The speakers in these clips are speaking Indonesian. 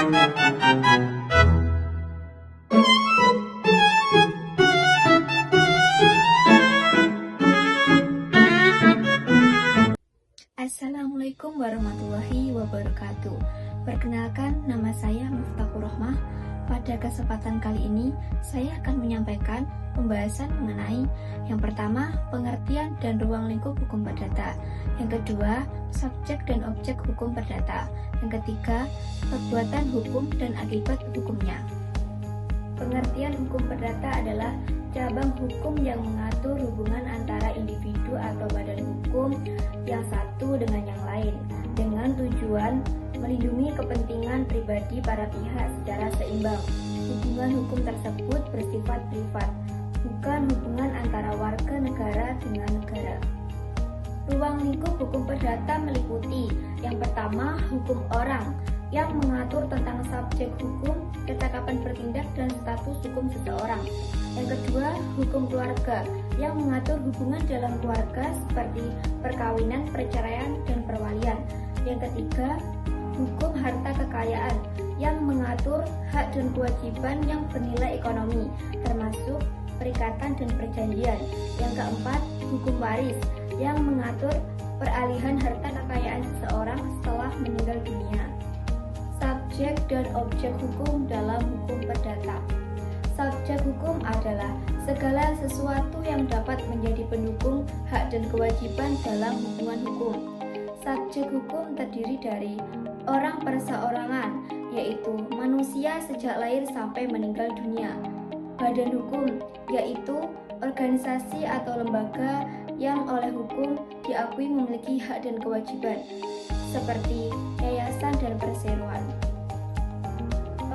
Assalamualaikum warahmatullahi wabarakatuh. Perkenalkan, nama saya Miftahur Rahmah. Pada kesempatan kali ini, saya akan menyampaikan pembahasan mengenai yang pertama, pengertian dan ruang lingkup hukum perdata. Yang kedua, subjek dan objek hukum perdata. Yang ketiga, perbuatan hukum dan akibat hukumnya. Pengertian hukum perdata adalah cabang hukum yang mengatur hubungan antara individu atau badan hukum yang satu dengan yang lain dengan tujuan melindungi kepentingan pribadi para pihak secara seimbang. Hubungan hukum tersebut bersifat privat, bukan hubungan antara warga negara dengan negara. Ruang lingkup hukum perdata meliputi yang pertama, hukum orang yang mengatur tentang subjek hukum, ketetapan bertindak, dan status hukum seseorang. Yang kedua, hukum keluarga yang mengatur hubungan dalam keluarga seperti perkawinan, perceraian, dan perwalian. Yang ketiga, hukum harta kekayaan yang mengatur hak dan kewajiban yang bernilai ekonomi, termasuk perikatan dan perjanjian. Yang keempat, hukum waris yang mengatur peralihan harta kekayaan seseorang setelah meninggal dunia. Subjek dan objek hukum dalam hukum perdata. Subjek hukum adalah segala sesuatu yang dapat menjadi pendukung hak dan kewajiban dalam hubungan hukum. Subjek hukum terdiri dari orang perseorangan, yaitu manusia sejak lahir sampai meninggal dunia. Badan hukum, yaitu organisasi atau lembaga yang oleh hukum diakui memiliki hak dan kewajiban, seperti yayasan dan perseroan.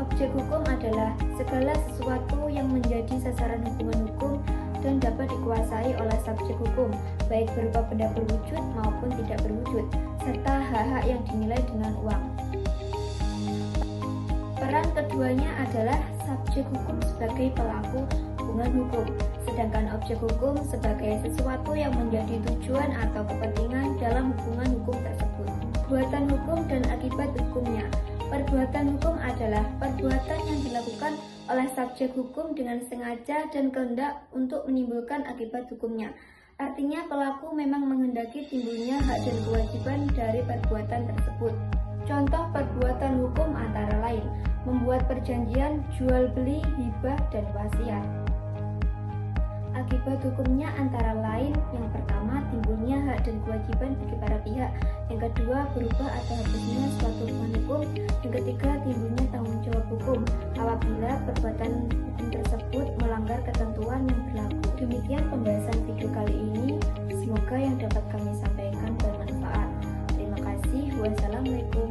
Objek hukum adalah segala sesuatu yang menjadi sasaran hubungan hukum dan dapat dikuasai oleh subjek hukum, baik berupa benda berwujud maupun tidak berwujud, serta hak-hak yang dinilai dengan uang. Peran keduanya adalah subjek hukum sebagai pelaku hubungan hukum, sedangkan objek hukum sebagai sesuatu yang menjadi tujuan atau kepentingan dalam hubungan hukum tersebut. Perbuatan hukum dan akibat hukumnya. Perbuatan hukum adalah perbuatan yang dilakukan oleh subjek hukum dengan sengaja dan kehendak untuk menimbulkan akibat hukumnya. Artinya pelaku memang menghendaki timbulnya hak dan kewajiban dari perbuatan tersebut. Contoh perbuatan hukum antara lain, membuat perjanjian jual beli, hibah, dan wasiat. Akibat hukumnya antara lain, yang pertama timbulnya hak dan kewajiban bagi para pihak, yang kedua berubah atau hapusnya suatu hubungan hukum, yang ketiga timbulnya tanggung jawab hukum apabila perbuatan hukum tersebut melanggar ketentuan yang berlaku. Demikian pembahasan video kali ini, semoga yang dapat kami sampaikan bermanfaat. Terima kasih. Wassalamualaikum